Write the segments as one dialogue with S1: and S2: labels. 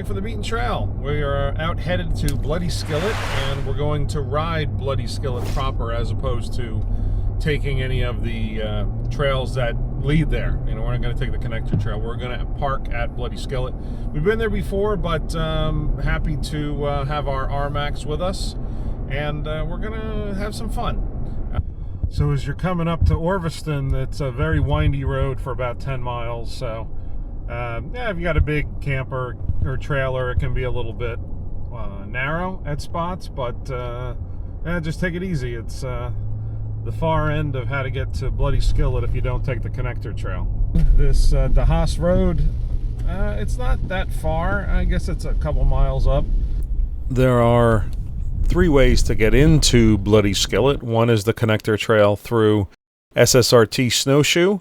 S1: Mike from the Beaten Trail. We are out headed to Bloody Skillet, and we're going to ride Bloody Skillet proper as opposed to taking any of the trails that lead there. You know, we're not going to take the connector trail. We're going to park at Bloody Skillet. We've been there before, but happy to have our RMAX with us, and we're going to have some fun. So as you're coming up to Orviston, it's a very windy road for about 10 miles. So yeah, if you got a big camper or trailer, it can be a little bit narrow at spots, but yeah, just take it easy. It's the far end of how to get to Bloody Skillet if you don't take the connector trail. This DeHaas Road, it's not that far. I guess it's a couple miles up. There are 3 ways to get into Bloody Skillet. One is the connector trail through SSRT Snowshoe,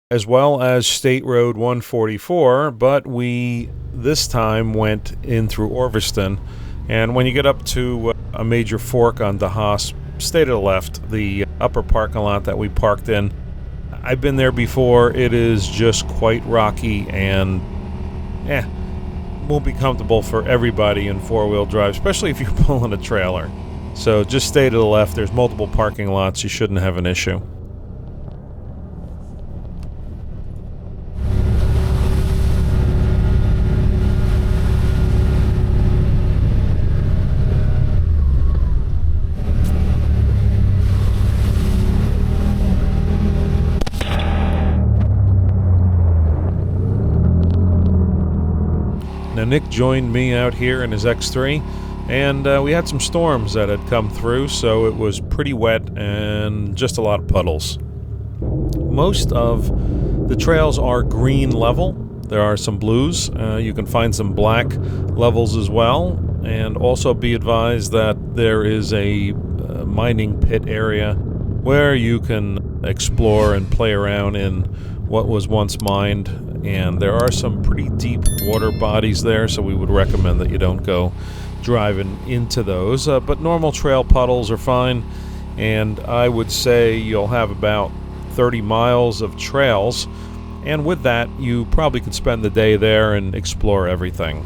S1: as well as State Road 144, but we this time went in through Orviston. And when you get up to a major fork on DeHaas, stay to the left, the upper parking lot that we parked in. I've been there before. It is just quite rocky and won't be comfortable for everybody in four-wheel drive, especially if you're pulling a trailer. So just stay to the left. There's multiple parking lots. You shouldn't have an issue. Now, Nick joined me out here in his X3, and we had some storms that had come through, so it was pretty wet and just a lot of puddles. Most of the trails are green level. There are some blues. You can find some black levels as well, and also be advised that there is a mining pit area where you can explore and play around in what was once mined. And there are some pretty deep water bodies there, so we would recommend that you don't go driving into those. But normal trail puddles are fine, and I would say you'll have about 30 miles of trails, and with that, you probably could spend the day there and explore everything.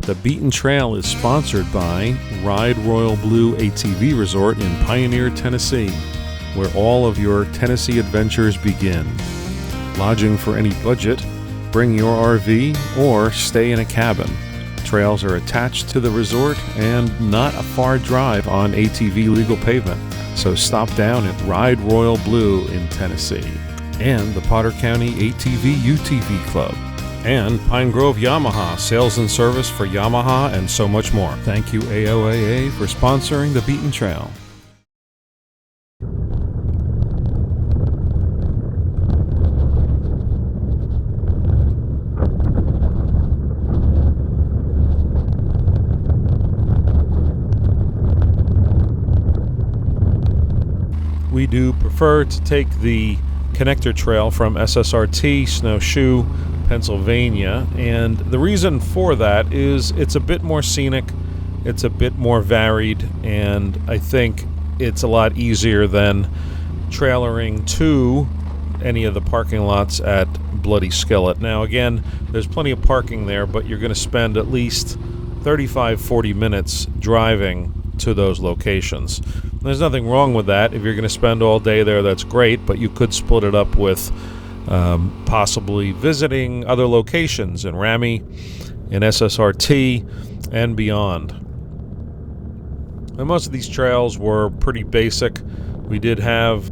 S1: The Beaten Trail is sponsored by Ride Royal Blue ATV Resort in Pioneer, Tennessee, where all of your Tennessee adventures begin. Lodging for any budget, bring your RV, or stay in a cabin. Trails are attached to the resort and not a far drive on ATV legal pavement, so stop down at Ride Royal Blue in Tennessee. And the Potter County ATV UTV Club. And Pine Grove Yamaha, sales and service for Yamaha and so much more. Thank you, AOAA, for sponsoring the Beaten Trail. We do prefer to take the connector trail from SSRT Snowshoe, Pennsylvania, and the reason for that is it's a bit more scenic, it's a bit more varied, and I think it's a lot easier than trailering to any of the parking lots at Bloody Skillet. Now again, there's plenty of parking there, but you're going to spend at least 35-40 minutes driving to those locations. There's nothing wrong with that. If you're going to spend all day there, that's great, but you could split it up with possibly visiting other locations in Rami, in SSRT, and beyond. And most of these trails were pretty basic. We did have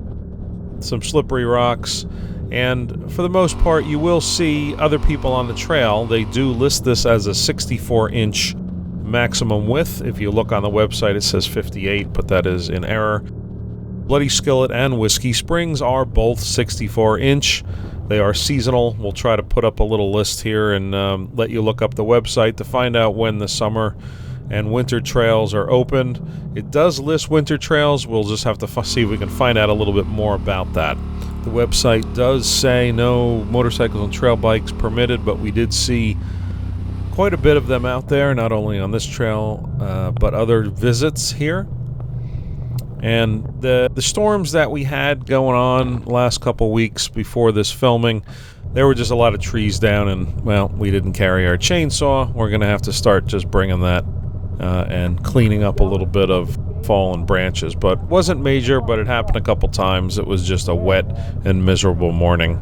S1: some slippery rocks, and for the most part, you will see other people on the trail. They do list this as a 64-inch Maximum width, if you look on the website, it says 58, but that is in error. Bloody Skillet and Whiskey Springs are both 64-inch. They are seasonal. We'll try to put up a little list here and let you look up the website to find out when the summer and winter trails are opened. It does list winter trails. We'll just have to see if we can find out a little bit more about that. The website does say no motorcycles and trail bikes permitted, but we did see quite a bit of them out there, not only on this trail, but other visits here. And the storms that we had going on last couple weeks before this filming, there were just a lot of trees down, and, well, we didn't carry our chainsaw. We're going to have to start just bringing that and cleaning up a little bit of fallen branches. But wasn't major, but it happened a couple times. It was just a wet and miserable morning.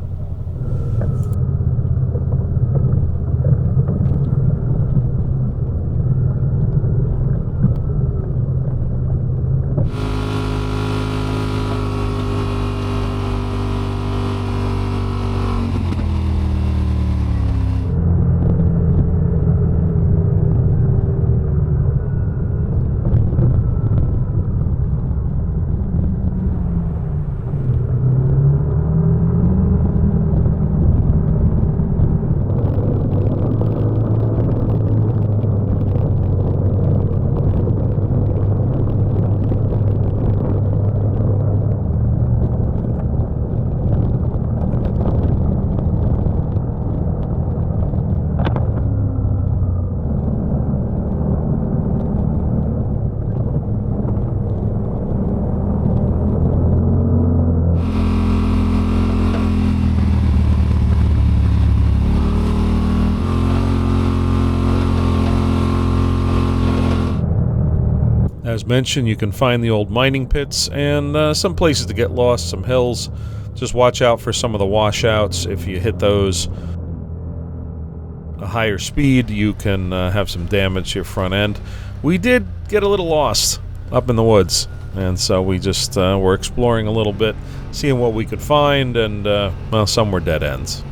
S1: As mentioned, you can find the old mining pits and some places to get lost, some hills. Just watch out for some of the washouts. If you hit those a higher speed, you can have some damage to your front end. We did get a little lost up in the woods, and so we just were exploring a little bit, seeing what we could find, and well, some were dead ends.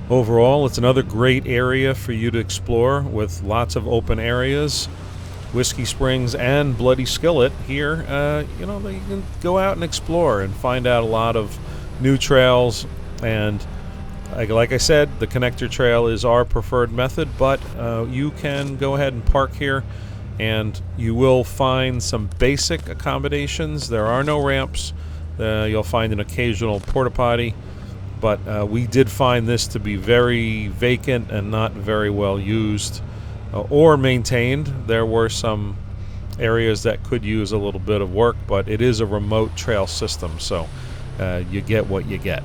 S1: Overall, it's another great area for you to explore with lots of open areas. Whiskey Springs and Bloody Skillet here, you know, you can go out and explore and find out a lot of new trails. And like I said, the connector trail is our preferred method, but you can go ahead and park here and you will find some basic accommodations. There are no ramps. You'll find an occasional Portapotty. But we did find this to be very vacant and not very well used or maintained. There were some areas that could use a little bit of work, but it is a remote trail system, so you get what you get.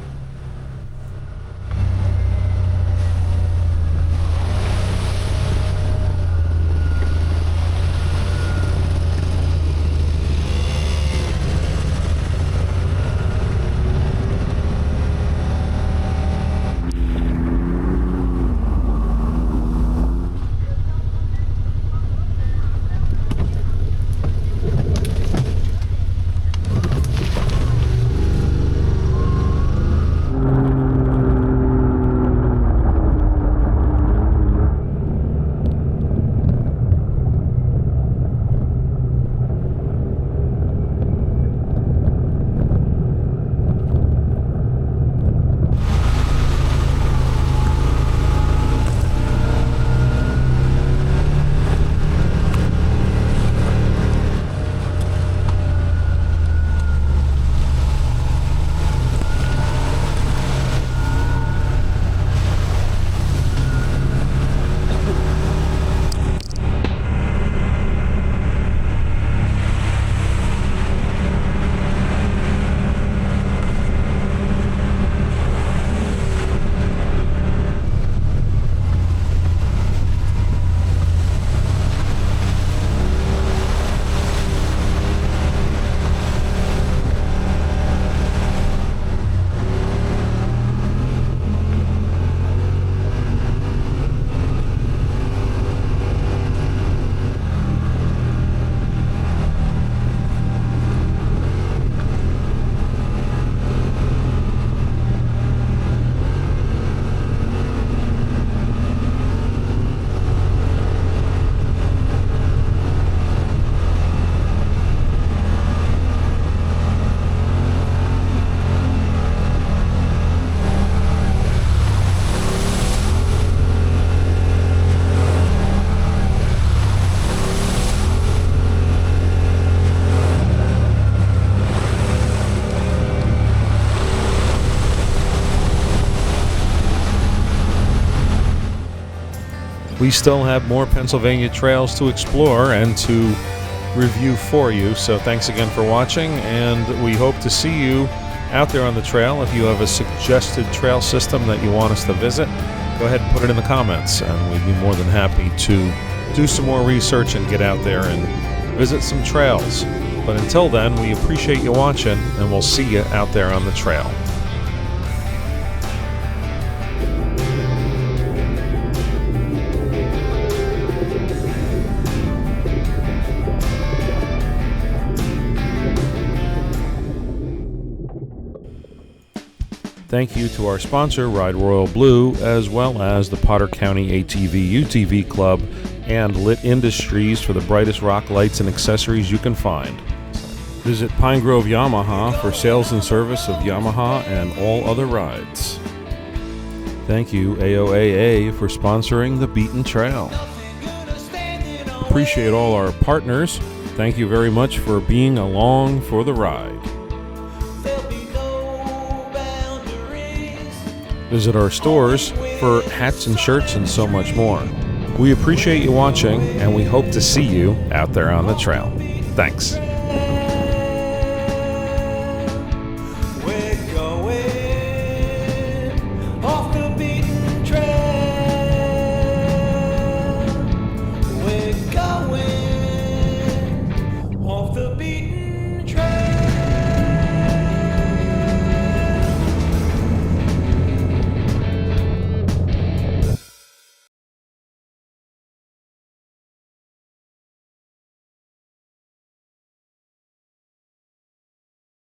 S1: We still have more Pennsylvania trails to explore and to review for you, so thanks again for watching, and we hope to see you out there on the trail. If you have a suggested trail system that you want us to visit, go ahead and put it in the comments, and we'd be more than happy to do some more research and get out there and visit some trails. But until then, we appreciate you watching, and we'll see you out there on the trail. Thank you to our sponsor, Ride Royal Blue, as well as the Potter County ATV UTV Club and Lit Industries for the brightest rock lights and accessories you can find. Visit Pine Grove Yamaha for sales and service of Yamaha and all other rides. Thank you, AOAA, for sponsoring the Beaten Trail. Appreciate all our partners. Thank you very much for being along for the ride. Visit our stores for hats and shirts and so much more. We appreciate you watching, and we hope to see you out there on the trail. Thanks.